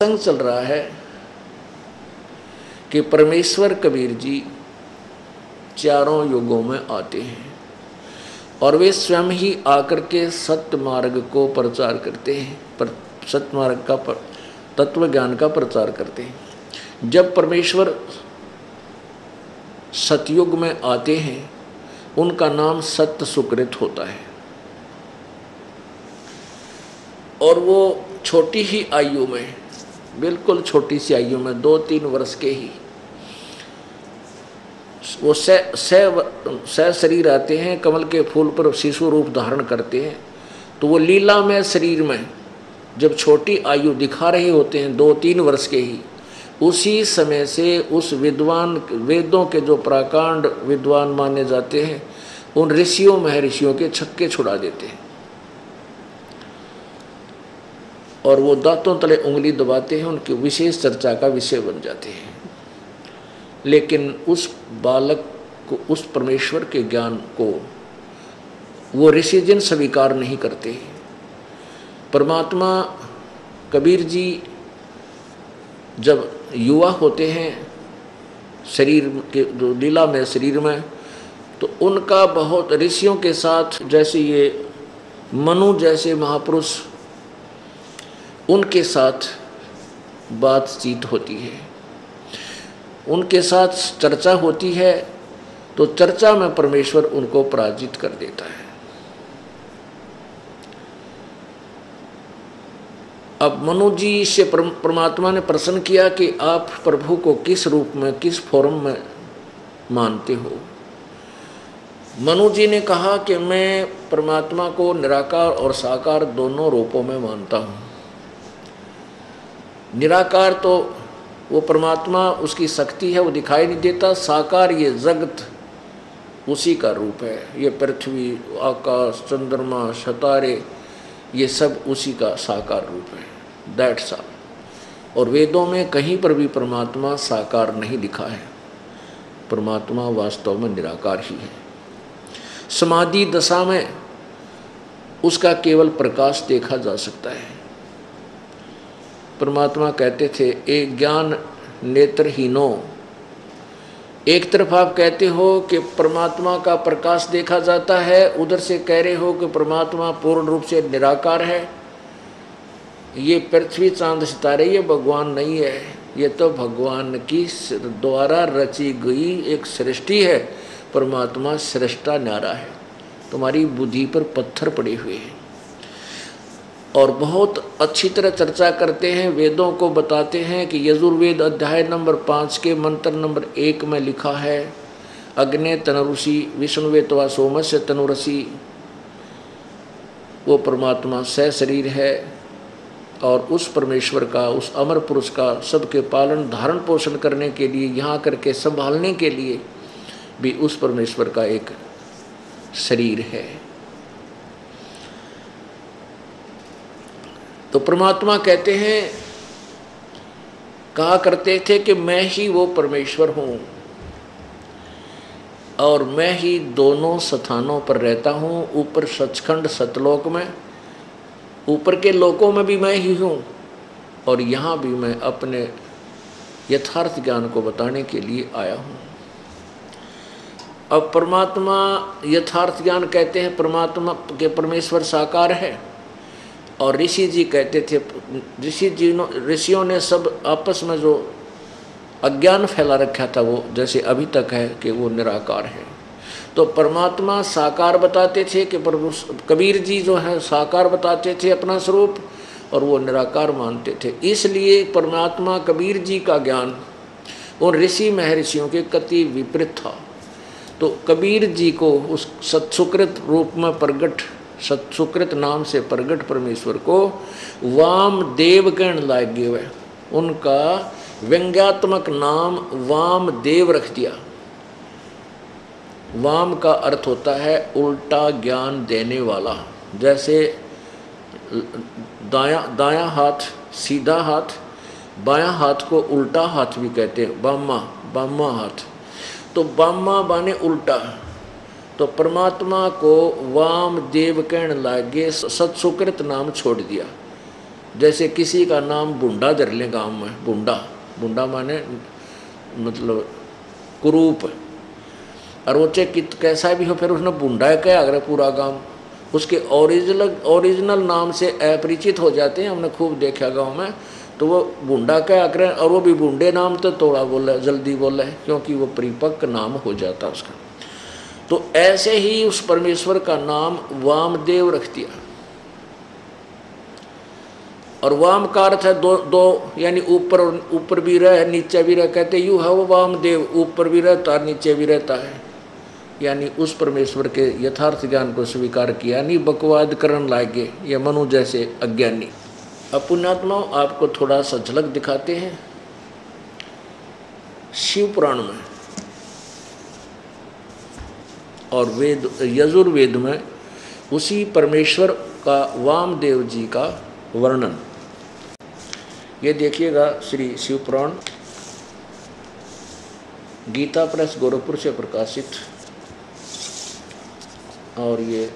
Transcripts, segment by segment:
संग चल रहा है कि परमेश्वर कबीर जी चारों युगों में आते हैं और वे स्वयं ही आकर के सत्य मार्ग को प्रचार करते हैं, पर सत्य मार्ग का तत्व ज्ञान का प्रचार करते हैं। जब परमेश्वर सतयुग में आते हैं उनका नाम सत्य सुकृत होता है और वो छोटी ही आयु में, बिल्कुल छोटी सी आयु में 2-3 वर्ष के ही वो सह शरीर आते हैं, कमल के फूल पर शिशु रूप धारण करते हैं। तो वो लीला में शरीर में जब छोटी आयु दिखा रहे होते हैं 2-3 वर्ष के ही, उसी समय से उस विद्वान वेदों के जो प्राकांड विद्वान माने जाते हैं उन ऋषियों महर्षियों के छक्के छुड़ा देते हैं और वो दांतों तले उंगली दबाते हैं, उनकी विशेष चर्चा का विषय बन जाते हैं। लेकिन उस बालक को, उस परमेश्वर के ज्ञान को वो ऋषिजन स्वीकार नहीं करते। परमात्मा कबीर जी जब युवा होते हैं शरीर के लीला में शरीर में, तो उनका बहुत ऋषियों के साथ, जैसे ये मनु जैसे महापुरुष, उनके साथ बातचीत होती है, उनके साथ चर्चा होती है। तो चर्चा में परमेश्वर उनको पराजित कर देता है। अब मनु जी से परमात्मा ने प्रश्न किया कि आप प्रभु को किस रूप में, किस फॉर्म में मानते हो। मनु जी ने कहा कि मैं परमात्मा को निराकार और साकार दोनों रूपों में मानता हूँ। निराकार तो वो परमात्मा, उसकी शक्ति है, वो दिखाई नहीं देता। साकार ये जगत उसी का रूप है, ये पृथ्वी, आकाश, चंद्रमा, सितारे, ये सब उसी का साकार रूप है। That's all. और वेदों में कहीं पर भी परमात्मा साकार नहीं लिखा है, परमात्मा वास्तव में निराकार ही है। समाधि दशा में उसका केवल प्रकाश देखा जा सकता है। परमात्मा कहते थे, एक ज्ञान नेत्रहीनो, एक तरफ आप कहते हो कि परमात्मा का प्रकाश देखा जाता है, उधर से कह रहे हो कि परमात्मा पूर्ण रूप से निराकार है। ये पृथ्वी चांद सितारे ये भगवान नहीं है, ये तो भगवान की द्वारा रची गई एक सृष्टि है। परमात्मा सृष्टा न्यारा है, तुम्हारी बुद्धि पर पत्थर पड़े हुए हैं। और बहुत अच्छी तरह चर्चा करते हैं, वेदों को बताते हैं कि यजुर्वेद अध्याय नंबर 5 के मंत्र नंबर 1 में लिखा है, अग्ने तनुषि विष्णुवे तवा सोमस्य तनुरसी। वो परमात्मा सह शरीर है और उस परमेश्वर का, उस अमर पुरुष का सबके पालन धारण पोषण करने के लिए, यहाँ करके संभालने के लिए भी उस परमेश्वर का एक शरीर है। तो परमात्मा कहते हैं, कहा करते थे कि मैं ही वो परमेश्वर हूँ और मैं ही दोनों स्थानों पर रहता हूँ। ऊपर सचखंड सतलोक में, ऊपर के लोकों में भी मैं ही हूँ और यहाँ भी मैं अपने यथार्थ ज्ञान को बताने के लिए आया हूँ। अब परमात्मा यथार्थ ज्ञान कहते हैं, परमात्मा के परमेश्वर साकार है। और ऋषि जी कहते थे, ऋषियों ने सब आपस में जो अज्ञान फैला रखा था वो जैसे अभी तक है कि वो निराकार है। तो परमात्मा साकार बताते थे कि प्रभु कबीर जी जो है साकार बताते थे अपना स्वरूप, और वो निराकार मानते थे। इसलिए परमात्मा कबीर जी का ज्ञान उन ऋषि महर्षियों के कति विपरीत था। तो कबीर जी को उस सत्सुकृत रूप में प्रगट, सत्सुकृत नाम से प्रगट परमेश्वर को वामदेव कहने लगे हुए, उनका व्यंग्यात्मक नाम वामदेव रख दिया। वाम का अर्थ होता है उल्टा ज्ञान देने वाला। जैसे दायां हाथ सीधा हाथ, बायां हाथ को उल्टा हाथ भी कहते हैं, बामा हाथ। तो बामा बाने उल्टा। तो परमात्मा को वामदेव कहने लगे, सत्सुकृत नाम छोड़ दिया। जैसे किसी का नाम बुंडा धर लें गाँव में, बुंडा, बुंडा माने मतलब कुरूप, और वो चाहे कैसा भी हो, फिर उसने बुंडा क्या अगर पूरा गांव उसके ओरिजिनल नाम से अपरिचित हो जाते हैं। हमने खूब देखा गांव में, तो वो बुंडा क्या करें, और वो भी बुंडे नाम तो थोड़ा बोला जल्दी बोला है, क्योंकि वो परिपक्व नाम हो जाता उसका। तो ऐसे ही उस परमेश्वर का नाम वामदेव रख दिया, और वाम का अर्थ है दो यानी ऊपर भी रह नीचे भी रह, कहते यू है वो वामदेव, ऊपर भी रहता और नीचे भी रहता है, यानी उस परमेश्वर के यथार्थ ज्ञान को स्वीकार किया, नहीं बकवाद करन लागे या मनु जैसे अज्ञानी। अब पुण्यात्माओं आपको थोड़ा सा झलक दिखाते हैं शिव पुराण में और वेद यजुर्वेद में उसी परमेश्वर का वामदेव जी का वर्णन। ये देखिएगा श्री शिव पुराण, गीता प्रेस गोरखपुर से प्रकाशित, और ये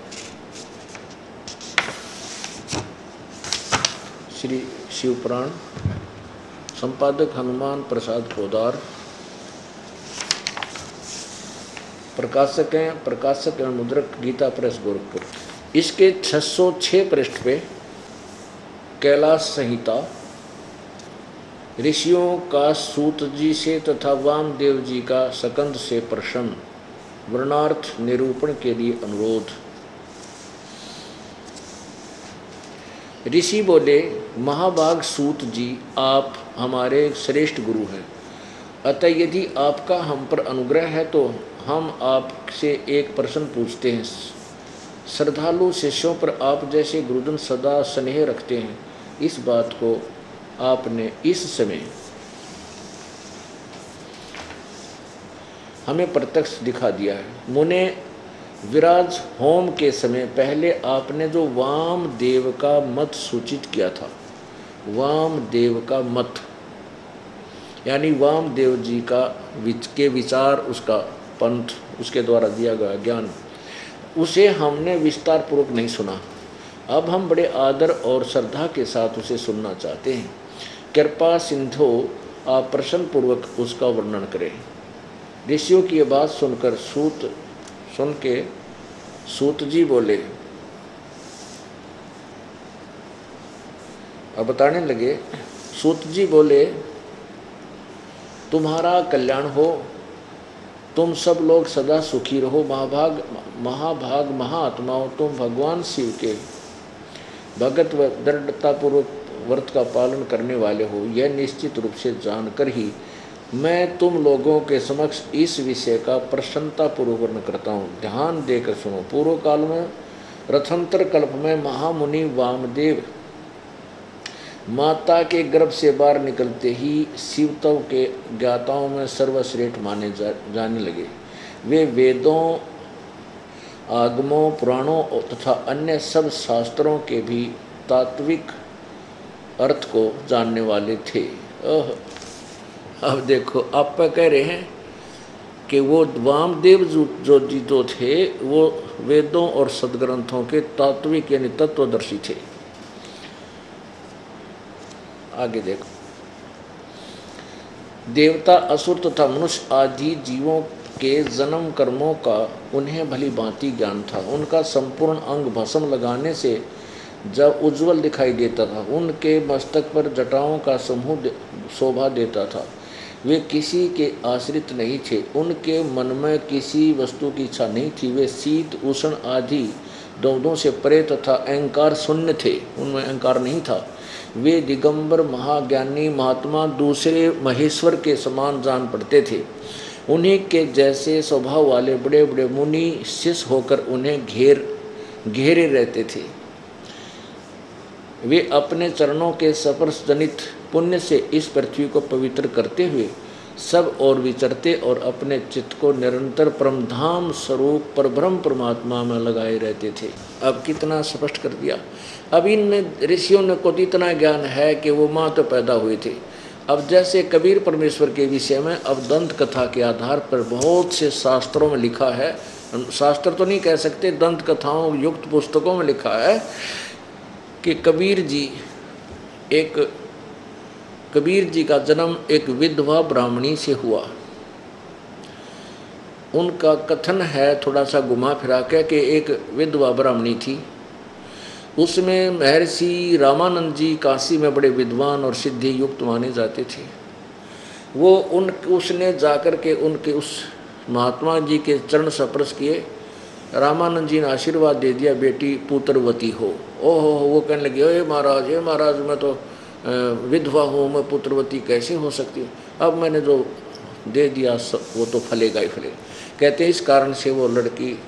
श्री शिव पुराण, संपादक हनुमान प्रसाद पोदार, प्रकाशक एवं मुद्रक गीता प्रेस गोरखपुर। इसके 606 पृष्ठ पे कैलाश संहिता ऋषियों का सूत जी से तथा वामदेव जी का सकंद से प्रश्न वर्णार्थ निरूपण के लिए अनुरोध। ऋषि बोले, महाभाग सूत जी, आप हमारे श्रेष्ठ गुरु हैं, अतः यदि आपका हम पर अनुग्रह है तो हम आपसे एक प्रश्न पूछते हैं। श्रद्धालु शिष्यों पर आप जैसे गुरुजन सदा स्नेह रखते हैं, इस बात को आपने इस समय हमें प्रत्यक्ष दिखा दिया है। मुने विराज होम के समय पहले आपने जो वामदेव का मत सूचित किया था, वामदेव का मत यानी वामदेव जी का के विचार, उसका पंथ, उसके द्वारा दिया गया ज्ञान, उसे हमने विस्तार पूर्वक नहीं सुना। अब हम बड़े आदर और श्रद्धा के साथ उसे सुनना चाहते हैं। कृपा सिंधु आप प्रश्न पूर्वक उसका वर्णन करें। ऋषियों की यह बात सुनकर सुन के सूत जी बोले, अब बताने लगे। सूत जी बोले, तुम्हारा कल्याण हो, तुम सब लोग सदा सुखी रहो। महाभाग महात्माओं, तुम भगवान शिव के भगत व दृढ़तापूर्वक व्रत का पालन करने वाले हो, यह निश्चित रूप से जानकर ही मैं तुम लोगों के समक्ष इस विषय का प्रसन्नतापूर्वक वर्णन करता हूँ। ध्यान देकर सुनो। पूर्व काल में रथंतर कल्प में महामुनि वामदेव माता के गर्भ से बाहर निकलते ही शिवतव के ज्ञाताओं में सर्वश्रेष्ठ माने जाने लगे। वे वेदों, आगमों, पुराणों तथा अन्य सब शास्त्रों के भी तात्विक अर्थ को जानने वाले थे। अब देखो, आप कह रहे हैं कि वो वामदेव जो थे वो वेदों और सदग्रंथों के तात्विक यानी तत्वदर्शी थे। आगे देखो, देवता, असुर तथा मनुष्य आदि जीवों के जन्म कर्मों का उन्हें भली भांति ज्ञान था। उनका संपूर्ण अंग भस्म लगाने से जब उज्जवल दिखाई देता था, उनके मस्तक पर जटाओं का समूह शोभा देता था। वे किसी के आश्रित नहीं थे, उनके मन में किसी वस्तु की इच्छा नहीं थी। वे शीत उष्ण आदि द्वंद्वों से परे तथा अहंकार शून्य थे, उनमें अहंकार नहीं था। वे दिगंबर महाज्ञानी महात्मा दूसरे महेश्वर के समान जान पड़ते थे। उन्हीं के जैसे स्वभाव वाले बड़े बड़े मुनि शिष्य होकर उन्हें घेरे रहते थे। वे अपने चरणों के स्पर्श जनित पुण्य से इस पृथ्वी को पवित्र करते हुए सब और विचरते और अपने चित्त को निरंतर परमधाम स्वरूप परब्रह्म परमात्मा में लगाए रहते थे। अब कितना स्पष्ट कर दिया। अब इन ऋषियों ने को इतना ज्ञान है कि वो माँ तो पैदा हुए थे। अब जैसे कबीर परमेश्वर के विषय में अब दंत कथा के आधार पर बहुत से शास्त्रों में लिखा है, शास्त्र तो नहीं कह सकते, दंत कथाओं युक्त पुस्तकों में लिखा है कि कबीर जी एक कबीर जी का जन्म एक विधवा ब्राह्मणी से हुआ। उनका कथन है थोड़ा सा घुमा फिरा के कि एक विधवा ब्राह्मणी थी, उसमें महर्षि रामानंद जी काशी में बड़े विद्वान और सिद्धि युक्त माने जाते थे। वो उसने जाकर के उनके उस महात्मा जी के चरण स्पर्श किए। रामानंद जी ने आशीर्वाद दे दिया, बेटी पुत्रवती हो। ओहो, वो कहने लगे, हे महाराज मैं तो विधवा हूँ, मैं पुत्रवती कैसे हो सकती हूँ? अब मैंने जो दे दिया वो तो फलेगा ही फलेगा। कहते हैं इस कारण से वो लड़की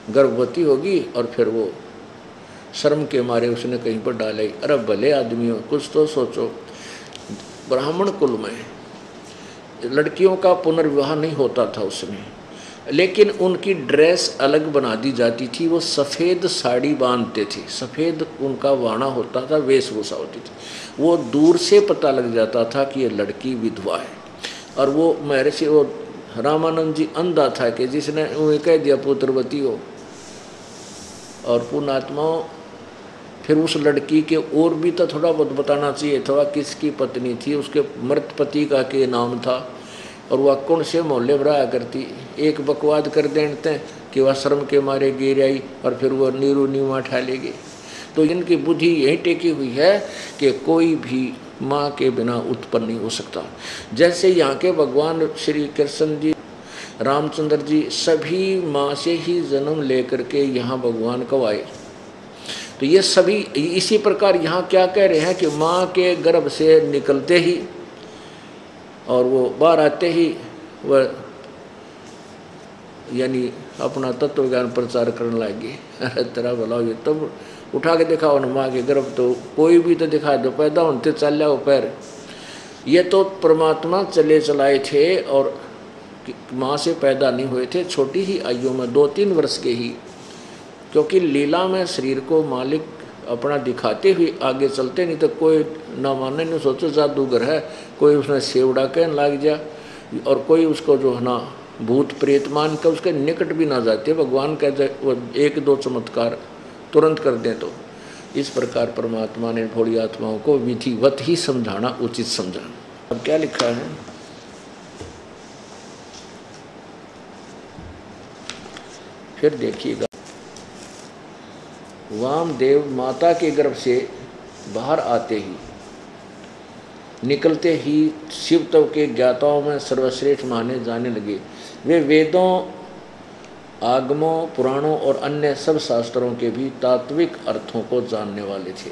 गर्भवती होगी और फिर वो शर्म के मारे उसने कहीं पर डाले। अरे भले आदमी हो, कुछ तो सोचो। ब्राह्मण कुल में लड़कियों का पुनर्विवाह नहीं होता था उसमें, लेकिन उनकी ड्रेस अलग बना दी जाती थी। वो सफ़ेद साड़ी बांधते थे, सफ़ेद उनका वाणा होता था, वेशभूषा होती थी। वो दूर से पता लग जाता था कि ये लड़की विधवा है। और वो महर्षि वो रामानंद जी अंधा था कि जिसने उन्हें कह दिया पुत्रवती हो। और पुण्यात्माओं, फिर उस लड़की के और भी तो थोड़ा बहुत बताना चाहिए था, किसकी पत्नी थी, उसके मृत पति का के नाम था और वह कौन से मोहल्ले में रहा करती। एक बकवाद कर देते कि वह शर्म के मारे गिर आई और फिर वह नीरू नीवा ठा लेगी। तो इनकी बुद्धि यही टेकी हुई है कि कोई भी माँ के बिना उत्पन्न नहीं हो सकता। जैसे यहाँ के भगवान श्री कृष्ण जी, रामचंद्र जी सभी माँ से ही जन्म लेकर के यहाँ भगवान कब आए। तो ये सभी इसी प्रकार यहाँ क्या कह रहे हैं कि माँ के गर्भ से निकलते ही और वो बाहर आते ही वह यानी अपना तत्व ज्ञान प्रचार करने लगी। अरे तेरा भला ये तब उठा के दिखाओ न माँ के गर्भ, तो कोई भी तो दिखा दो, पैदा होते चल जाओ पैर। ये तो परमात्मा चले चलाए थे और माँ से पैदा नहीं हुए थे, छोटी ही आयु में 2-3 वर्ष के ही, क्योंकि लीला में शरीर को मालिक अपना दिखाते हुए आगे चलते। नहीं तो कोई ना माने, नहीं सोचो जादूगर है, कोई उसने सेवड़ा कहने लग जा और कोई उसको जो है ना भूत प्रेत मान कर उसके निकट भी ना जाते। भगवान कह जाए वो 1-2 चमत्कार तुरंत कर दें। तो इस प्रकार परमात्मा ने भोली आत्माओं को विधिवत ही समझाना उचित समझा। अब क्या लिखा है, फिर देखिएगा। वामदेव माता के गर्भ से बाहर आते ही निकलते ही शिवत्व के ज्ञाताओं में सर्वश्रेष्ठ माने जाने लगे। वे वेदों, आगमों, पुराणों और अन्य सब शास्त्रों के भी तात्विक अर्थों को जानने वाले थे।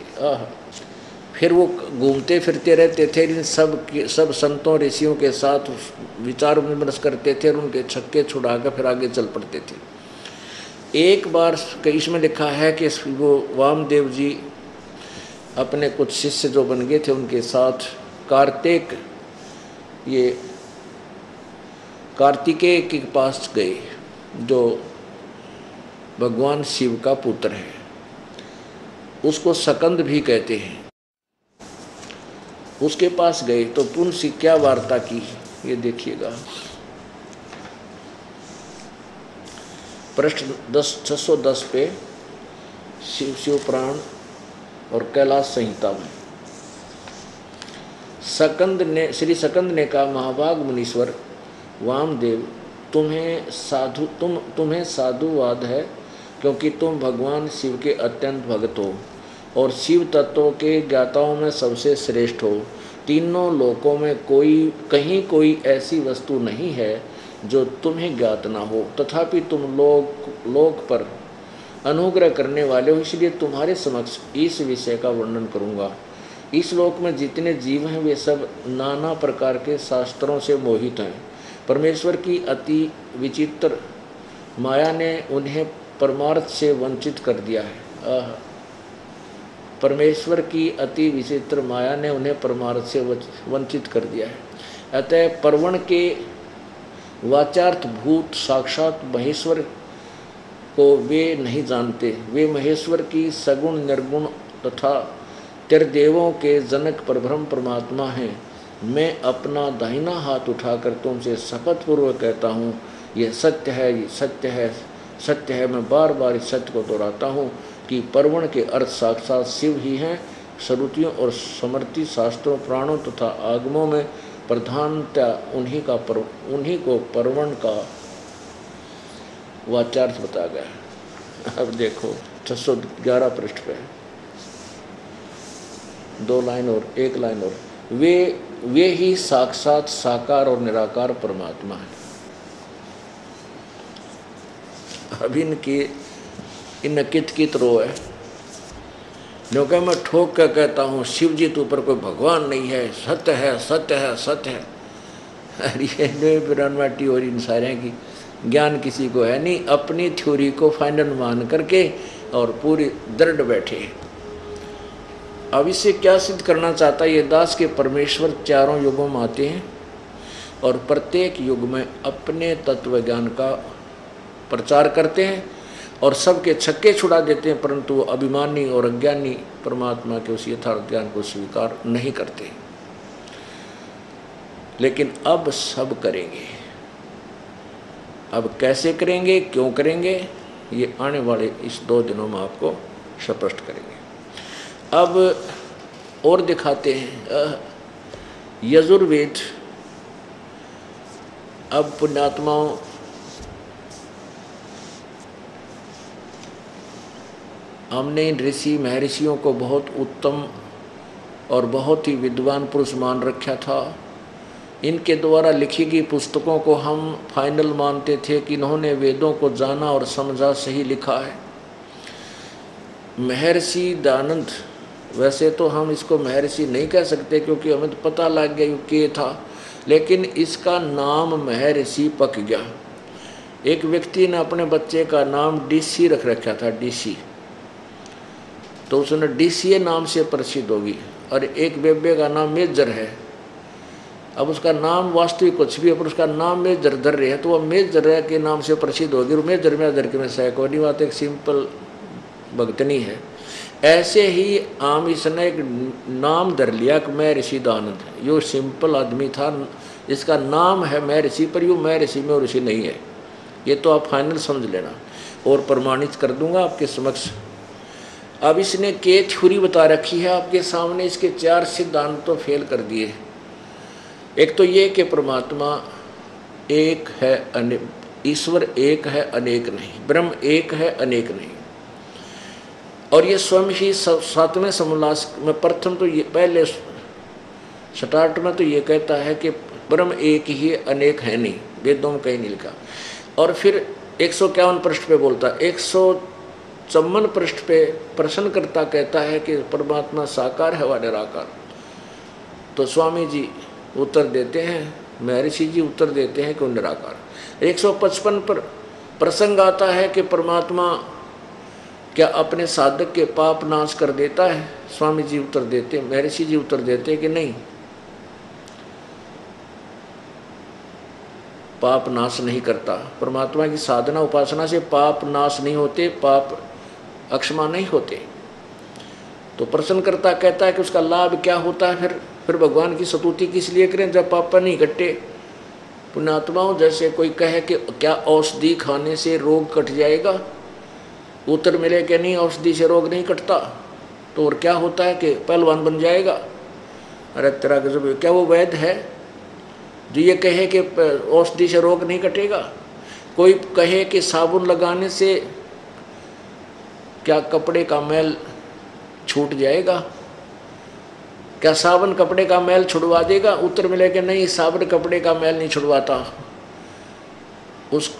फिर वो घूमते फिरते रहते थे, इन सब संतों ऋषियों के साथ विचार विमर्श करते थे और उनके छक्के छुड़ाकर फिर आगे चल पड़ते थे। एक बार इसमें लिखा है कि वो वामदेव जी अपने कुछ शिष्य जो बन गए थे उनके साथ कार्तिकेय के पास गए, जो भगवान शिव का पुत्र है, उसको सकंद भी कहते हैं। उसके पास गए तो उनसे क्या वार्ता की, ये देखिएगा। पृष्ठ 610 पे शिव पुराण और कैलाश संहिता में श्री सकंद ने कहा, महाभाग मुनीश्वर वामदेव, तुम्हें साधुवाद है, क्योंकि तुम भगवान शिव के अत्यंत भक्त हो और शिव तत्वों के ज्ञाताओं में सबसे श्रेष्ठ हो। तीनों लोकों में कहीं कोई ऐसी वस्तु नहीं है जो तुम्हें ज्ञात ना हो, तथापि तुम लोक पर अनुग्रह करने वाले हो, इसलिए तुम्हारे समक्ष इस विषय का वर्णन करूँगा। इस लोक में जितने जीव हैं वे सब नाना प्रकार के शास्त्रों से मोहित हैं। परमेश्वर की अति विचित्र माया ने उन्हें परमार्थ से वंचित कर दिया है। परमेश्वर की अति विचित्र माया ने उन्हें परमार्थ से वंचित कर दिया है। अतः पर्वण के वाचार्थ भूत साक्षात महेश्वर को वे नहीं जानते। वे महेश्वर की सगुण निर्गुण तथा त्रिदेवों के जनक परब्रह्म परमात्मा हैं। मैं अपना दाहिना हाथ उठाकर तुमसे शपथ पूर्वक कहता हूँ, यह सत्य है, ये सत्य है, सत्य है। मैं बार बार इस सत्य को दोहराता हूँ कि पर्वण के अर्थ साक्षात शिव ही हैं श्रुतियों और स्मृति शास्त्रों पुराणों तथा आगमों में प्रधानता उन्हीं को परवण का वाचार्थ बताया गया है। अब देखो 611 पृष्ठ पे 2 लाइन और 1 लाइन और वे ही साक्षात साकार और निराकार परमात्मा है। अब इन कित रो है, क्योंकि मैं ठोक कर कहता हूँ शिव जी तो ऊपर कोई भगवान नहीं है, सत्य है सत्य है सत्य है। अरे बिरानवाटी और इन सारे की ज्ञान किसी को है नहीं, अपनी थ्योरी को फाइनल मान करके और पूरी दृढ़ बैठे। अब इससे क्या सिद्ध करना चाहता है ये दास के परमेश्वर चारों युगों में आते हैं और प्रत्येक युग में अपने तत्व ज्ञान का प्रचार करते हैं और सबके छक्के छुड़ा देते हैं, परंतु वो अभिमानी और अज्ञानी परमात्मा के उस यथार्थ ज्ञान को स्वीकार नहीं करते। लेकिन अब सब करेंगे। अब कैसे करेंगे, क्यों करेंगे, ये आने वाले इस 2 दिनों में आपको स्पष्ट करेंगे। अब और दिखाते हैं यजुर्वेद। अब पुण्यात्माओं हमने इन ऋषि महर्षियों को बहुत उत्तम और बहुत ही विद्वान पुरुष मान रखा था। इनके द्वारा लिखी गई पुस्तकों को हम फाइनल मानते थे कि इन्होंने वेदों को जाना और समझा, सही लिखा है। महर्षि दयानंद, वैसे तो हम इसको महर्षि नहीं कह सकते क्योंकि हमें तो पता लग गया ये था, लेकिन इसका नाम महर्षि पक गया। एक व्यक्ति ने अपने बच्चे का नाम डीसी रख रखा था, डीसी, तो उसने डीसीए नाम से प्रसिद्ध होगी। और एक बेबे का नाम मेजर है, अब उसका नाम वास्तविक कुछ भी है पर उसका नाम मेजर धर रहे हैं तो वह मेजर के नाम से प्रसिद्ध होगी। और मेजर में धर के में सैकोनी बात एक सिंपल भक्तनी है। ऐसे ही आम इसने एक नाम धर लिया कि मैं ऋषि दानंद, यो सिंपल आदमी था, इसका नाम है मैं ऋषि, पर यू मैं ऋषि में ऋषि नहीं है। ये तो आप फाइनल समझ लेना और प्रमाणित कर दूंगा आपके समक्ष। अब इसने के थ्योरी बता रखी है आपके सामने, इसके 4 सिद्धांत तो फेल कर दिए। एक तो ये कि परमात्मा एक है, ईश्वर एक है, अनेक नहीं, ब्रह्म एक है, अनेक नहीं। और ये स्वयं ही 7वें समोल्लास में प्रथम तो ये पहले स्टार्ट में तो ये कहता है कि ब्रह्म एक ही है, अनेक है नहीं, वेदों में कहीं नहीं लिखा। और फिर 151 पृष्ठ पे बोलता है, 154 पृष्ठ पे प्रश्नकर्ता कहता है कि परमात्मा साकार है व निराकार। तो स्वामी जी उत्तर देते हैं, महर्षि जी उत्तर देते हैं कि वो निराकार। 155 पर प्रसंग आता है कि परमात्मा क्या अपने साधक के पाप नाश कर देता है? स्वामी जी उत्तर देते, महर्षि जी उत्तर देते कि नहीं, पाप नाश नहीं करता। परमात्मा की साधना उपासना से पाप नाश नहीं होते, पाप अक्षमा नहीं होते। तो प्रश्नकर्ता कहता है कि उसका लाभ क्या होता है? फिर भगवान की स्तुति किस लिए करें जब पाप नहीं कटे? पुण्यात्माओं, जैसे कोई कहे कि क्या औषधि खाने से रोग कट जाएगा, उत्तर मिले कि नहीं, औषधि से रोग नहीं कटता। तो और क्या होता है कि पहलवान बन जाएगा? अरे तेरा गजब, क्या वो वैद्य है जो ये कहे कि औषधि से रोग नहीं कटेगा? कोई कहे कि साबुन लगाने से क्या कपड़े का मैल छूट जाएगा? क्या साबुन कपड़े का मैल छुड़वा देगा? उत्तर मिले कि नहीं, साबुन कपड़े का मैल नहीं छुड़वाता,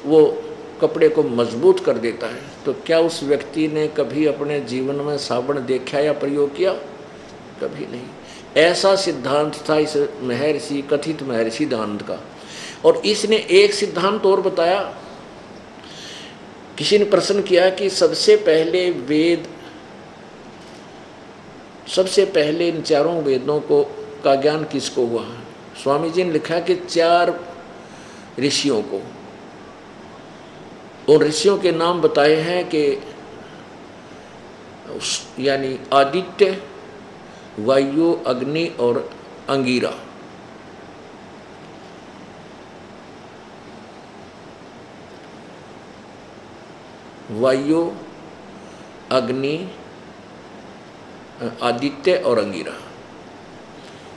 वो कपड़े को मजबूत कर देता है। तो क्या उस व्यक्ति ने कभी अपने जीवन में साबुन देखा या प्रयोग किया? कभी नहीं। ऐसा सिद्धांत था इस महर्षि, कथित महर्षि दयानंद का। और इसने एक सिद्धांत और बताया। किसी ने प्रश्न किया कि सबसे पहले इन 4 वेदों को का ज्ञान किसको हुआ? स्वामी जी ने लिखा कि 4 ऋषियों को। उन ऋषियों के नाम बताए हैं कि यानी आदित्य, वायु, अग्नि और अंगिरा। वायु, अग्नि, आदित्य और अंगिरा,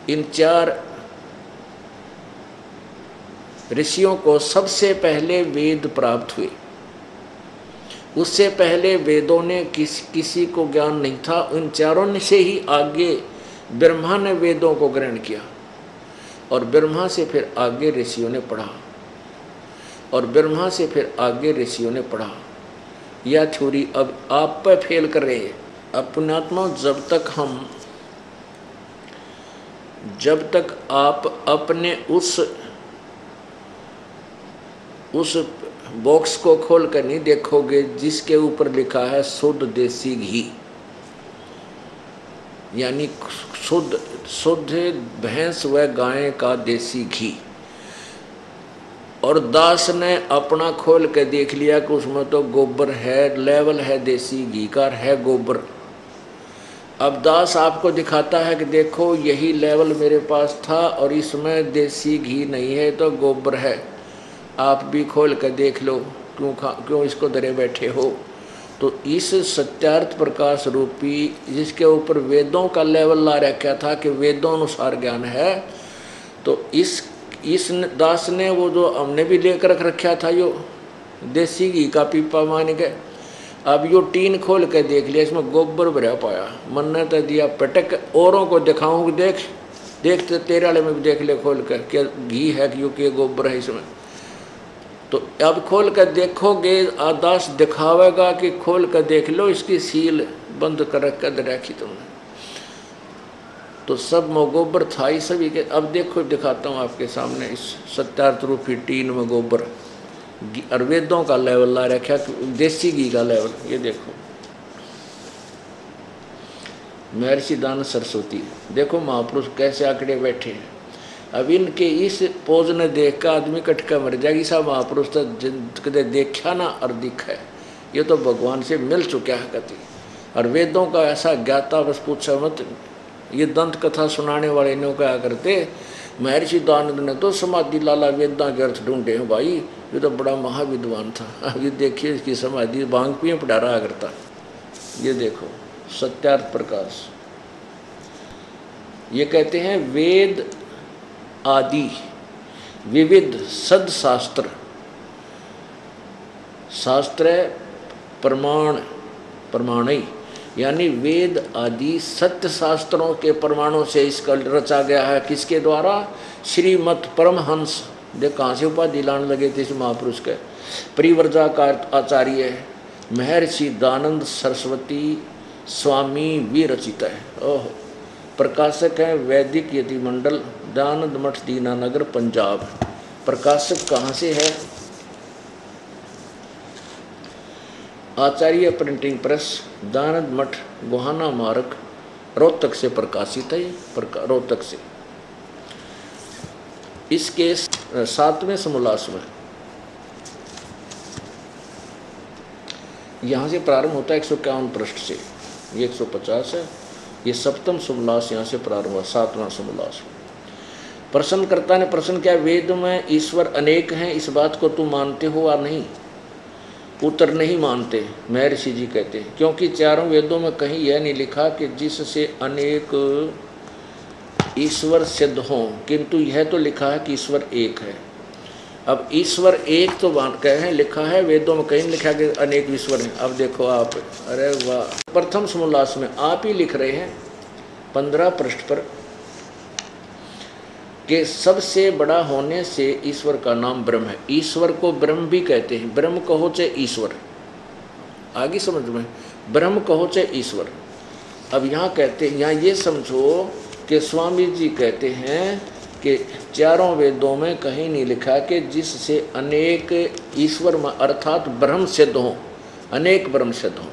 इन 4 ऋषियों को सबसे पहले वेद प्राप्त हुए। उससे पहले वेदों ने किसी को ज्ञान नहीं था। उन 4 से ही आगे ब्रह्मा ने वेदों को ग्रहण किया और ब्रह्मा से फिर आगे ऋषियों ने पढ़ा और ब्रह्मा से फिर आगे ऋषियों ने पढ़ा। यह थ्योरी अब आप पर फेल कर रहे हैं। अपनात्मा, जब तक आप अपने उस बॉक्स को खोल कर नहीं देखोगे जिसके ऊपर लिखा है शुद्ध देसी घी, यानी शुद्ध भैंस व गाय का देसी घी, और दास ने अपना खोल के देख लिया कि उसमें तो गोबर है, लेवल है देसी घी का, है गोबर। अब दास आपको दिखाता है कि देखो यही लेवल मेरे पास था और इसमें देसी घी नहीं है तो गोबर है, आप भी खोल कर देख लो, क्यों इसको डरे बैठे हो। तो इस सत्यार्थ प्रकाश रूपी जिसके ऊपर वेदों का लेवल ला रखा था कि वेदों अनुसार ज्ञान है, तो इस दास ने वो जो हमने भी लेकर रखा था यो देसी घी का पीपा मान के, अब यो टीन खोल के देख लिया, इसमें गोबर भरा पाया। मन ने तो दिया पटक, औरों को दिखाऊं कि देख तो तेरे वाले में भी देख ले खोल कर क्या घी है क्योंकि गोबर है इसमें। तो अब खोल कर देखोगे, दास दिखावेगा कि खोल कर देख लो, इसकी सील बंद कर रखी तुमने, तो सब में गोबर था ही सभी के। अब देखो दिखाता हूँ आपके सामने इस सत्यार्थ रूपी टीन में गोबर और वेदों का लेवल ला रखा, देसी घी का लेवल। ये देखो महर्षि दानंद सरस्वती, देखो महापुरुष कैसे आंकड़े बैठे हैं। अब इनके इस पोज ने देख कर आदमी कटका मर जाएगी। सब महापुरुष तो कदे देखा ना और दिखा है, ये तो भगवान से मिल चुका है कति। और वेदों का ऐसा ज्ञाता बस पूछा मत। ये दंत कथा सुनाने वाले ने क्या करते, महर्षि दानंद ने तो समाधि लाला वेदा के अर्थ ढूंढे हैं भाई, ये तो बड़ा महाविद्वान था। अब ये देखिए इसकी समाधि भांग पिए पढ़ा रहा करता। ये देखो सत्यार्थ प्रकाश, ये कहते हैं वेद आदि विविध सद शास्त्र, शास्त्र प्रमाणई, यानी वेद आदि सत्य शास्त्रों के प्रमाणों से इसका रचा गया है। किसके द्वारा? श्रीमद परमहंस, देख कहाँ से उपाधि लाने लगे थे इस महापुरुष के, परिव्रजा का आचार्य महर्षि दानंद सरस्वती स्वामी विरचित है। ओह, प्रकाशक है वैदिक यति मंडल, दानंद मठ, दीनानगर, पंजाब। प्रकाशक कहाँ से है? आचार्य प्रिंटिंग प्रेस, दानंद मठ, गोहाना मार्ग, रोहतक से प्रकाशित है। रोहतक से। इसके 7वें समोल्लास में यहाँ से प्रारंभ होता है 151 पृष्ठ से, ये 150 है। ये 7वां समोल्लास यहाँ से प्रारंभ हुआ, 7वां समोल्लास। प्रश्नकर्ता ने प्रश्न किया, वेद में ईश्वर अनेक हैं, इस बात को तुम मानते हो या नहीं? उत्तर नहीं मानते। महर्षि जी कहते हैं क्योंकि चारों वेदों में कहीं यह नहीं लिखा कि जिससे अनेक ईश्वर सिद्ध हों, किंतु यह तो लिखा है कि ईश्वर एक है। अब ईश्वर एक तो कहे लिखा है, वेदों में कहीं लिखा कि अनेक ईश्वर हैं। अब देखो आप, अरे वाह, प्रथम समोल्लास में आप ही लिख रहे हैं 15 पृष्ठ पर कि सबसे बड़ा होने से ईश्वर का नाम ब्रह्म है। ईश्वर को ब्रह्म भी कहते हैं, ब्रह्म कहो चाहे ईश्वर, आगे समझ में, ब्रह्म कहो चाहे ईश्वर। अब यहाँ कहते हैं, यहाँ ये समझो कि स्वामी जी कहते हैं कि चारों वेदों में कहीं नहीं लिखा कि जिससे अनेक ईश्वर में अर्थात ब्रह्म सिद्ध हों, अनेक ब्रह्म सिद्ध हों।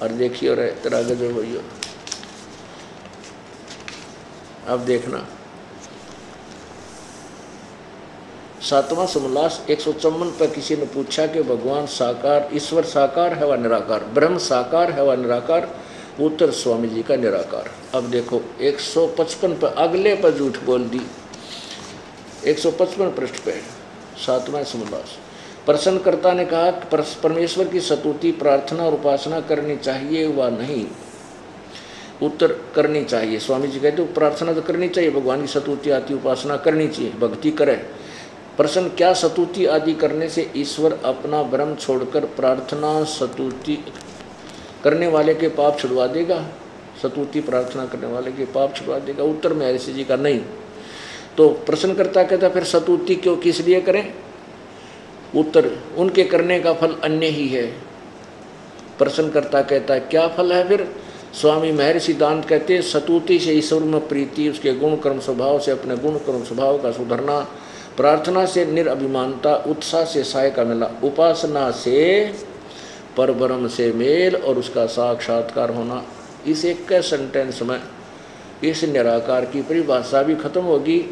और देखिए और तेरा गजब भैया, अब देखना 7वां समोल्लास 154 पर किसी ने पूछा कि भगवान साकार, ईश्वर साकार है व निराकार, ब्रह्म साकार है व निराकार? उत्तर स्वामी जी का निराकार। अब देखो 155 पर, अगले पर झूठ बोल दी। 155 पृष्ठ पे 7वां समोल्लास। प्रश्नकर्ता ने कहा परमेश्वर की स्तुति, प्रार्थना और उपासना करनी चाहिए व नहीं? उत्तर करनी चाहिए। स्वामी जी कहते प्रार्थना तो करनी चाहिए, भगवान की स्तुति आदि उपासना करनी चाहिए, भक्ति करे। प्रश्न क्या स्तुति आदि करने से ईश्वर अपना भ्रम छोड़कर प्रार्थना स्तुति करने वाले के पाप छुड़वा देगा? स्तुति प्रार्थना करने वाले के पाप छुड़वा देगा? उत्तर में महर्षि जी का नहीं। तो प्रश्नकर्ता कहता फिर स्तुति क्यों, किस लिए करें? उत्तर उनके करने का फल अन्य ही है। प्रश्नकर्ता कहता है क्या फल है? फिर स्वामी महर्षि दांत कहते हैं स्तुति से ईश्वर में प्रीति, उसके गुण कर्म स्वभाव से अपने गुण कर्म स्वभाव का सुधरना, प्रार्थना से निरअभिमानता, उत्साह से सहाय का मिला, उपासना से परब्रह्म से मेल और उसका साक्षात्कार होना। इस एक के सेंटेंस में इस निराकार की परिभाषा भी खत्म होगी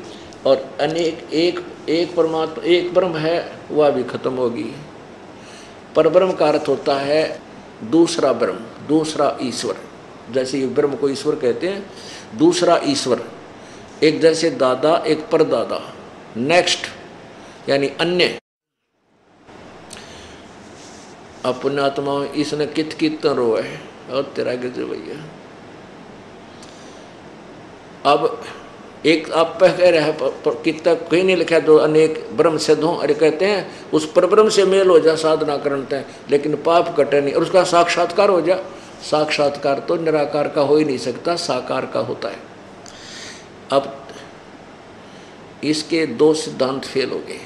और अनेक एक परमात्मा एक ब्रह्म है वह भी खत्म होगी। परब्रह्म का अर्थ होता है दूसरा ब्रह्म, दूसरा ईश्वर। जैसे ये ब्रह्म को ईश्वर कहते हैं, दूसरा ईश्वर, एक जैसे दादा एक परदादा, नेक्स्ट यानी अन्य। अपने आत्मा इसने कित रोए और तेरा गिर भैया। अब एक आप कह रहे हैं कितना कहीं नहीं लिखा तो अनेक ब्रह्म सिद्ध हों, अरे कहते हैं उस परब्रह्म से मेल हो जा साधना करते हैं, लेकिन पाप कटे नहीं और उसका साक्षात्कार हो जा। साक्षात्कार तो निराकार का हो ही नहीं सकता, साकार का होता है। अब इसके दो सिद्धांत फेल हो गए।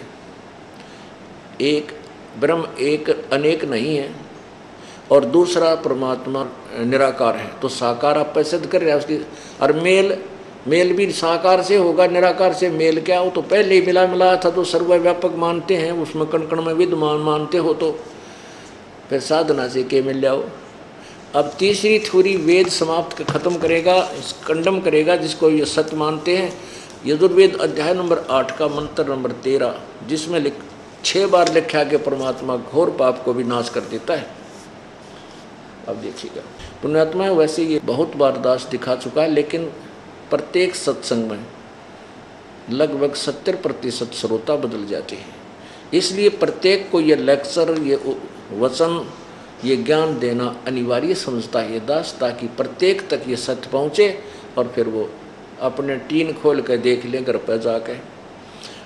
एक ब्रह्म एक अनेक नहीं है और दूसरा परमात्मा निराकार है, तो साकार आप सिद्ध कर रहे हैं उसकी। और मेल भी साकार से होगा, निराकार से मेल क्या हो? तो पहले ही मिला था तो सर्वव्यापक मानते हैं, उसमें कण कण में विद्यमान मानते हो, तो फिर साधना से के मिल जाओ। अब तीसरी थ्योरी वेद समाप्त खत्म करेगा, कंडम करेगा जिसको ये सत्य मानते हैं। यजुर्वेद अध्याय नंबर 8 का मंत्र नंबर 13, जिसमें 6 बार लिखा कि परमात्मा घोर पाप को भी नाश कर देता है। अब देखिएगा पुण्यात्मा वैसे ये बहुत बार दास दिखा चुका है, लेकिन प्रत्येक सत्संग में लगभग 70% श्रोता बदल जाते हैं। इसलिए प्रत्येक को ये लेक्चर, ये वचन, ये ज्ञान देना अनिवार्य समझता है ये दास, ताकि प्रत्येक तक ये सत्य पहुँचे और फिर वो अपने टीन खोल कर देख लें घर पर जाके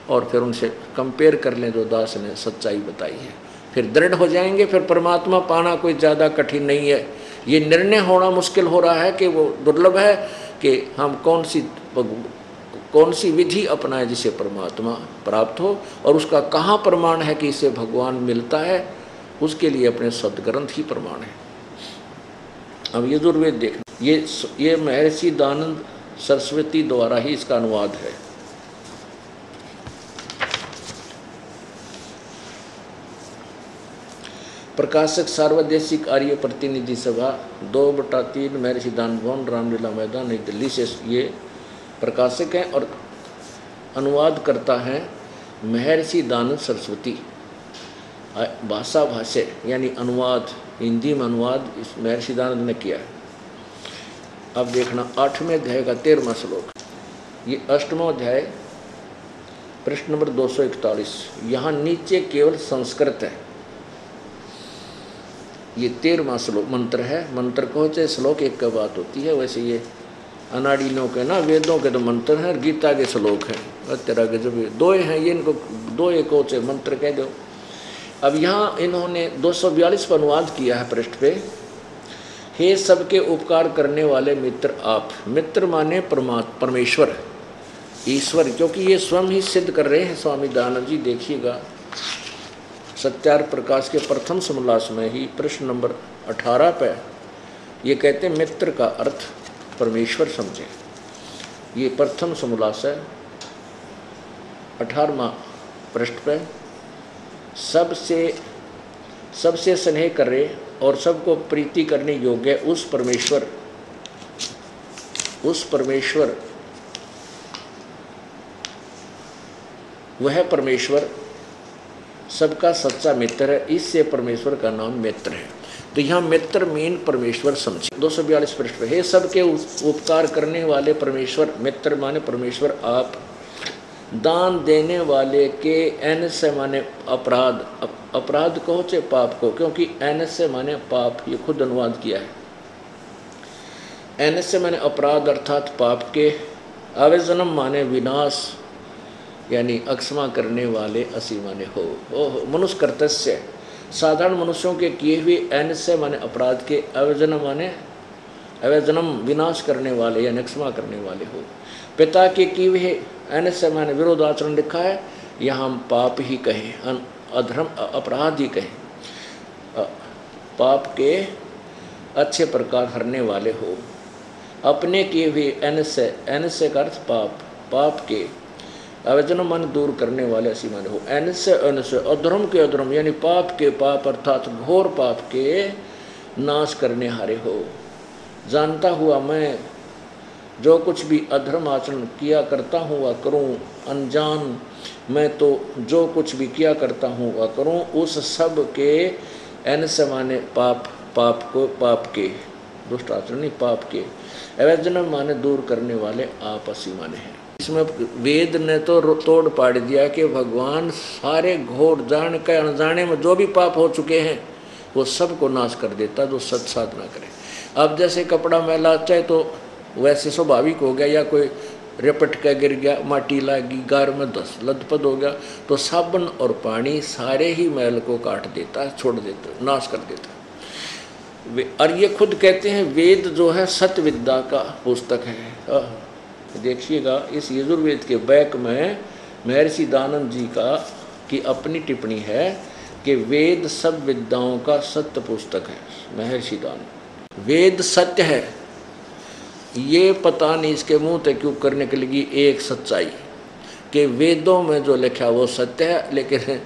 और फिर उनसे कंपेयर कर लें जो दास ने सच्चाई बताई है, फिर दृढ़ हो जाएंगे। फिर परमात्मा पाना कोई ज़्यादा कठिन नहीं है। ये निर्णय होना मुश्किल हो रहा है कि वो दुर्लभ है कि हम कौन सी विधि अपनाएं जिसे परमात्मा प्राप्त हो, और उसका कहाँ प्रमाण है कि इसे भगवान मिलता है, उसके लिए अपने सदग्रंथ ही प्रमाण है। अब यजुर्वेद देखना, ये महर्षि दानंद सरस्वती द्वारा ही इसका अनुवाद है। प्रकाशक सार्वदेशिक आर्य प्रतिनिधि सभा 2/3 महर्षि दानंद भवन, रामलीला मैदान, नई दिल्ली से ये प्रकाशक हैं और अनुवाद करता है महर्षि दानंद सरस्वती। भाषा भाष्य यानी अनुवाद, हिंदी में अनुवाद इस महर्षि दानंद ने किया है। अब देखना 8वें अध्याय का 13वां श्लोक, ये 8वां अध्याय प्रश्न नंबर 241। यहाँ नीचे केवल संस्कृत है। ये 13वां श्लोक मंत्र है। मंत्र को चाहे श्लोक एक का बात होती है, वैसे ये अनाड़ियों के ना वेदों के तो मंत्र हैं और गीता के श्लोक हैं। तेरा के जब दो हैं ये, इनको दो एक हो चाहे मंत्र कह दो। अब यहाँ इन्होंने 242 पर अनुवाद किया है पृष्ठ पे। हे सबके उपकार करने वाले मित्र आप। मित्र माने परमेश्वर, ईश्वर, क्योंकि ये स्वयं ही सिद्ध कर रहे हैं स्वामी दयानंद जी। देखिएगा सत्यार्थ प्रकाश के प्रथम समोल्लास में ही प्रश्न नंबर 18 पे ये कहते हैं मित्र का अर्थ परमेश्वर समझे। ये प्रथम समोल्लास है 18वां पृष्ठ पे। सबसे स्नेह करे और सबको प्रीति करने योग्य उस परमेश्वर वह परमेश्वर सबका सच्चा मित्र है। इससे परमेश्वर का नाम मित्र है। तो यहाँ मित्र मीन परमेश्वर समझे। 242 पृष्ठ पे हे सबके उपकार करने वाले परमेश्वर, मित्र माने परमेश्वर आप। दान देने वाले के एन से माने अपराध, अपराध को चाहे पाप को, क्योंकि एन से माने पाप, ये खुद अनुवाद किया है। एन से माने अपराध अर्थात पाप के, अवजनम माने विनाश यानी अक्षमा करने वाले, असी माने हो मनुष्य कर्तस्य साधारण मनुष्यों के किए हुए, एन से माने अपराध के, अवजनम माने अवजनम विनाश करने वाले यानी क्षमा करने वाले हो। पिता के किए हुए, एन से माने विरोध आचरण लिखा है, यहाँ हम पाप ही कहें, अधर्म अपराध ही कहें, पाप के अच्छे प्रकार हरने वाले हो। अपने किए हुए, एन से का अर्थ पाप, पाप के, अवजन मन दूर करने वाले ऐसी माने हो। एन से अधर्म के अधर्म यानी पाप के पाप अर्थात घोर पाप के नाश करने हारे हो। जानता हुआ मैं जो कुछ भी अधर्म आचरण किया करता हूँ वह करूँ, अनजान मैं तो जो कुछ भी किया करता हूँ वह करूँ, उस सब के, एन से माने पाप, पाप को, पाप के दुष्ट आचरण नहीं, पाप के, अवैधन माने दूर करने वाले, आप असी माने हैं। इसमें वेद ने तो तोड़ पाड़ दिया कि भगवान सारे घोर जान के अनजाने में जो भी पाप हो चुके हैं वो सब को नाश कर देता जो सत साधना करे। अब जैसे कपड़ा मैला चाहे तो वैसे स्वाभाविक हो गया, या कोई रपट का गिर गया, माटी लगी, गार में दस लदपद हो गया, तो साबुन और पानी सारे ही मैल को काट देता है, छोड़ देता, नाश कर देता है। और ये खुद कहते हैं वेद जो है सत्य विद्या का पुस्तक है। देखिएगा इस यजुर्वेद के बैक में महर्षि दानंद जी की अपनी टिप्पणी है कि वेद सब विद्याओं का सत्य पुस्तक है। महर्षि दानंद, वेद सत्य है, ये पता नहीं इसके मुंह तक क्यों करने के लिए एक सच्चाई कि वेदों में जो लिखा वो सत्य है, लेकिन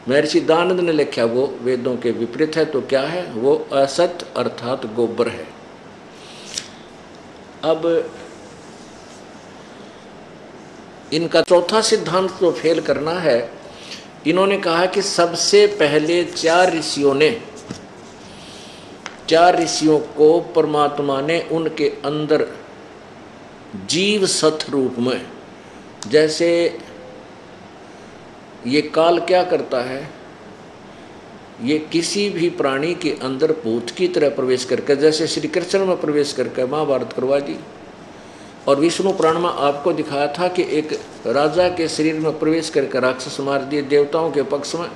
महर्षि दानंद ने लिखा वो वेदों के विपरीत है। तो क्या है वो? असत्य अर्थात गोबर है। अब इनका चौथा सिद्धांत तो फेल करना है। इन्होंने कहा कि सबसे पहले चार ऋषियों को परमात्मा ने उनके अंदर जीव सत रूप में, जैसे ये काल क्या करता है, ये किसी भी प्राणी के अंदर भूत की तरह प्रवेश करके, जैसे श्री कृष्ण में प्रवेश करके महाभारत करवा दी, और विष्णु पुराण में आपको दिखाया था कि एक राजा के शरीर में प्रवेश करके राक्षस मार दिए देवताओं के पक्ष में।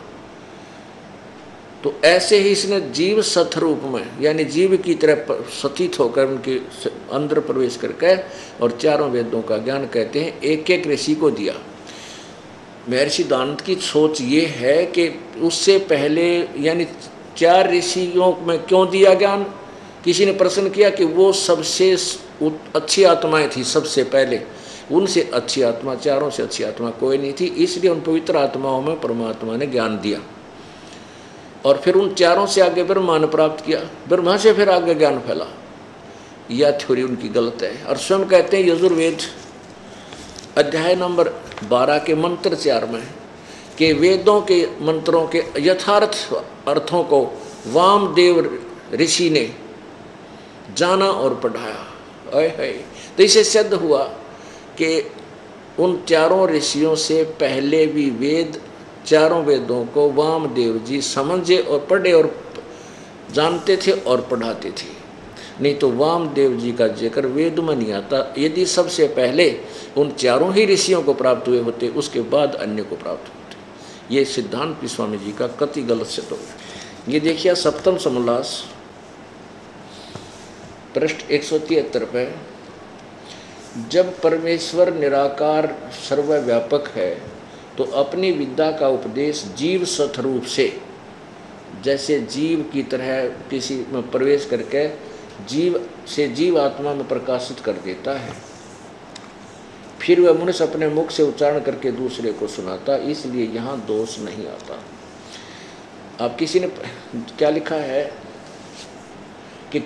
तो ऐसे ही इसने जीव सत रूप में यानी जीव की तरह सतीत होकर उनके अंदर प्रवेश करके और चारों वेदों का ज्ञान कहते हैं एक एक ऋषि को दिया। महर्षि दानंद की सोच ये है कि उससे पहले यानी चार ऋषियों में क्यों दिया ज्ञान। किसी ने प्रश्न किया कि वो सबसे अच्छी आत्माएं थी, सबसे पहले उनसे अच्छी आत्मा, चारों से अच्छी आत्मा कोई नहीं थी, इसलिए उन पवित्र आत्माओं में परमात्मा ने ज्ञान दिया और फिर उन चारों से आगे ब्रह्मा ने प्राप्त किया, ब्रह्मा से फिर आगे ज्ञान फैला। यह थ्योरी उनकी गलत है। और स्वयं कहते हैं यजुर्वेद अध्याय नंबर 12 के मंत्र 4 में कि वेदों के मंत्रों के यथार्थ अर्थों को वामदेव ऋषि ने जाना और पढ़ाया। तो इसे सिद्ध हुआ कि उन चारों ऋषियों से पहले भी वेद, चारों वेदों को वामदेव जी समझे और पढ़े और जानते थे और पढ़ाते थे। नहीं तो वामदेव जी का जिक्र वेद में नहीं आता। यदि सबसे पहले उन चारों ही ऋषियों को प्राप्त हुए होते, उसके बाद अन्य को प्राप्त होते। ये सिद्धांत स्वामी जी का कति गलत सिद्ध हो गया। ये देखिए सप्तम समोल्लास पृष्ठ 173 पे, जब परमेश्वर निराकार सर्वव्यापक है तो अपनी विद्या का उपदेश जीव सतरूप से, जैसे जीव की तरह किसी में प्रवेश करके जीव से जीव आत्मा में प्रकाशित कर देता है, फिर वह मनुष्य अपने मुख से उच्चारण करके दूसरे को सुनाता, इसलिए यहाँ दोष नहीं आता। अब किसी ने क्या लिखा है कि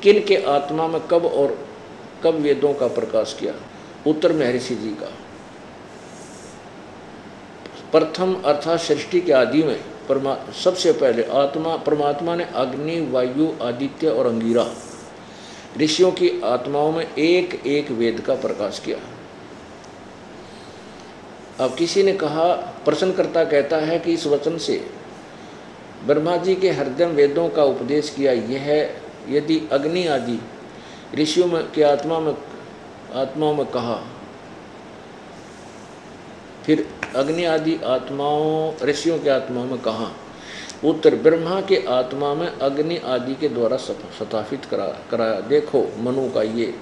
किन के आत्मा में कब और कब वेदों का प्रकाश किया। उत्तर महर्षि जी का। प्रथम अर्थात सृष्टि के आदि में सबसे पहले परमात्मा ने अग्नि, वायु, आदित्य और अंगिरा ऋषियों की आत्माओं में एक एक वेद का प्रकाश किया। अब किसी ने कहा, प्रश्नकर्ता कहता है कि इस वचन से ब्रह्मा जी के हृदय वेदों का उपदेश किया, यह यदि अग्नि आदि ऋषियों में के आत्माओं में कहा, फिर अग्नि आदि आत्माओं ऋषियों के आत्माओं में कहा। उत्तर, ब्रह्मा के आत्मा में अग्नि आदि के द्वारा स्थापित कराया। देखो मनु का ये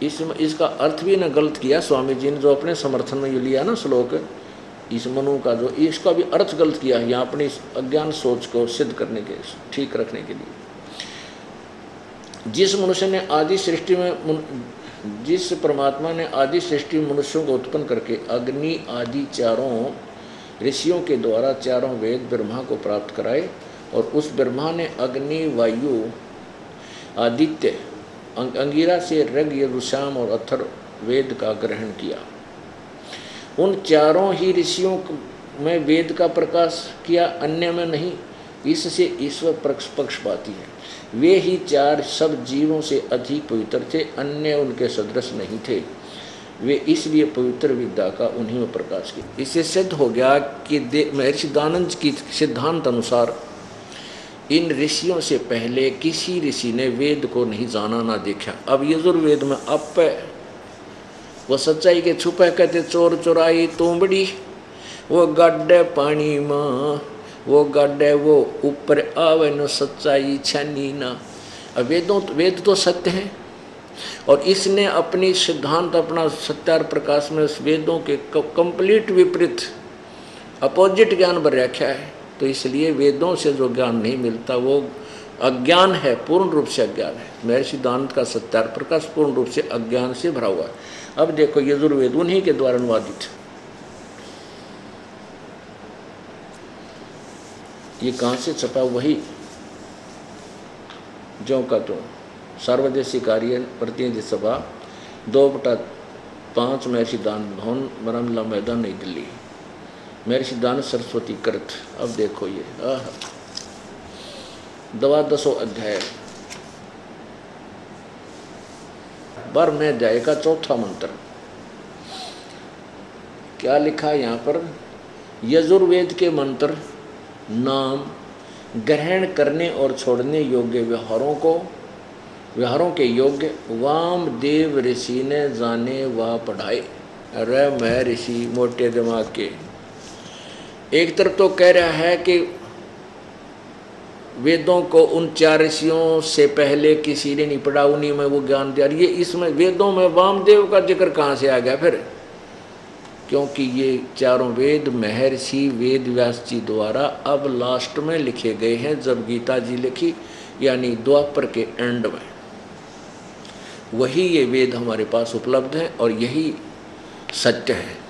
इसका अर्थ भी न गलत किया स्वामी जी ने, जो अपने समर्थन में ये लिया ना श्लोक, इस मनु का जो इसका भी अर्थ गलत किया है यहाँ अपनी अज्ञान सोच को सिद्ध करने के, ठीक रखने के लिए। जिस मनुष्य ने आदि सृष्टि में जिस परमात्मा ने आदि सृष्टि में मनुष्यों को उत्पन्न करके अग्नि आदि चारों ऋषियों के द्वारा चारों वेद ब्रह्मा को प्राप्त कराए, और उस ब्रह्मा ने अग्नि वायु आदित्य अंगिरा से ऋग यजुर्साम और अथर्व वेद का ग्रहण किया। उन चारों ही ऋषियों में वेद का प्रकाश किया, अन्य में नहीं। इससे ईश्वर पक्षपाती है। वे ही चार सब जीवों से अधिक पवित्र थे, अन्य उनके सदृश नहीं थे। वे इसलिए पवित्र विद्या का उन्हीं में प्रकाश किया। इससे सिद्ध हो गया कि महर्षि दयानंद की सिद्धांत अनुसार इन ऋषियों से पहले किसी ऋषि ने वेद को नहीं जाना ना देखा। अब यजुर्वेद में अप वो सच्चाई के छुपे कहते चोर चोराई तोमड़ी, वो गड्ढे पानी में वो गड्ढे वो ऊपर आवे न सच्चाई छानी ना। अब वेद तो सत्य हैं, और इसने अपनी सिद्धांत अपना सत्यार प्रकाश में वेदों के कंप्लीट विपरीत अपोजिट ज्ञान पर रखा है। तो इसलिए वेदों से जो ज्ञान नहीं मिलता वो अज्ञान है, पूर्ण रूप से अज्ञान है। महर्षि दयानंद का सत्यार प्रकाश पूर्ण रूप से अज्ञान से भरा हुआ है। अब देखो यजुर्वेद उन्हीं के द्वारा अनुवादित, ये कहाँ से छपा? वही जो का तो सार्वदेशिक कार्य प्रतिनिधि सभा 2/5 महर्षि दयानंद भवन बरामला मैदान नई दिल्ली, महर्षि दयानंद सरस्वती कृत। अब देखो ये 12वां अध्याय 12वें अध्याय का 4था मंत्र क्या लिखा है यहाँ पर? यजुर्वेद के मंत्र नाम ग्रहण करने और छोड़ने योग्य व्यवहारों के योग्य वामदेव ऋषि ने जाने व पढ़ाए। अरे मैं ऋषि मोटे दिमाग के, एक तरफ तो कह रहा है कि वेदों को उन 4 ऋषियों से पहले किसी ने नहीं पढ़ा, उन्हीं में वो ज्ञान दिया। ये इसमें वेदों में वामदेव का जिक्र कहाँ से आ गया फिर? क्योंकि ये चारों वेद महर्षि वेद व्यास जी द्वारा अब लास्ट में लिखे गए हैं, जब गीता जी लिखी यानी द्वापर के एंड में, वही ये वेद हमारे पास उपलब्ध हैं और यही सत्य है।